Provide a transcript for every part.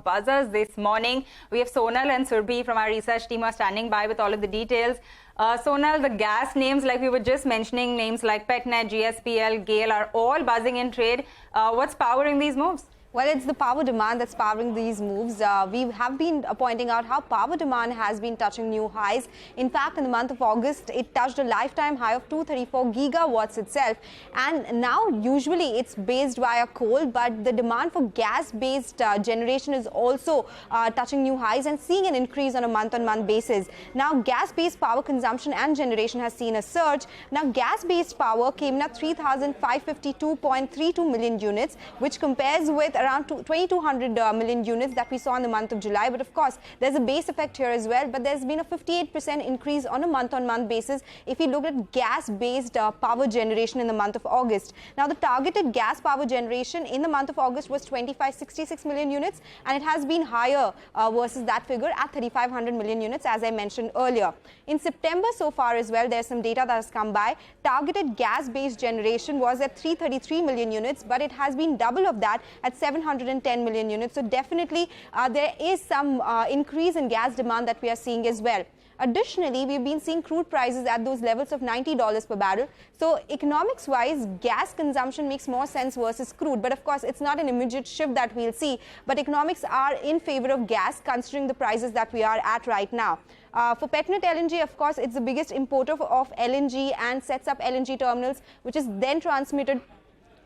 buzzers this morning. We have Sonal and Surbhi from our research team are standing by with all of the details. Sonal, the gas names, like we were just mentioning, names like Petronet, GSPL, GAIL are all buzzing in trade. What's powering these moves? Well, it's the power demand that's powering these moves. We have been pointing out how power demand has been touching new highs. In fact, in the month of August, it touched a lifetime high of 234 gigawatts itself. And now, usually, it's based via coal, but the demand for gas-based generation is also touching new highs and seeing an increase on a month-on-month basis. Now, gas-based power consumption and generation has seen a surge. Now, gas-based power came in at 3,552.32 million units, which compares with around 2,200 million units that we saw in the month of July. But of course, there's a base effect here as well. But there's been a 58% increase on a month-on-month basis if we look at gas-based power generation in the month of August. Now, the targeted gas power generation in the month of August was 2,566 million units, and it has been higher versus that figure at 3,500 million units, as I mentioned earlier. In September so far as well, there's some data that has come by. Targeted gas-based generation was at 333 million units, but it has been double of that at 710 million units. So definitely there is some increase in gas demand that we are seeing as well. Additionally, we've been seeing crude prices at those levels of $90 per barrel. So economics-wise, gas consumption makes more sense versus crude. But of course, it's not an immediate shift that we'll see. But economics are in favor of gas, considering the prices that we are at right now. For Petronet LNG, of course, it's the biggest importer of LNG and sets up LNG terminals, which is then transmitted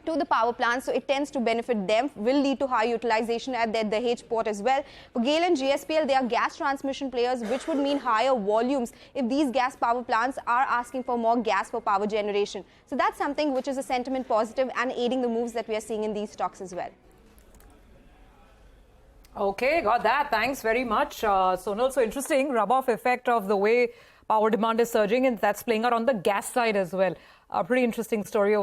to the power plants, so it tends to benefit them, will lead to high utilization at the Dahej port as well. For GAIL and GSPL, they are gas transmission players, which would mean higher volumes if these gas power plants are asking for more gas for power generation. So that's something which is a sentiment positive and aiding the moves that we are seeing in these stocks as well. Okay, got that. Thanks very much, Sonal. So interesting rub-off effect of the way power demand is surging, and that's playing out on the gas side as well. A pretty interesting story over there.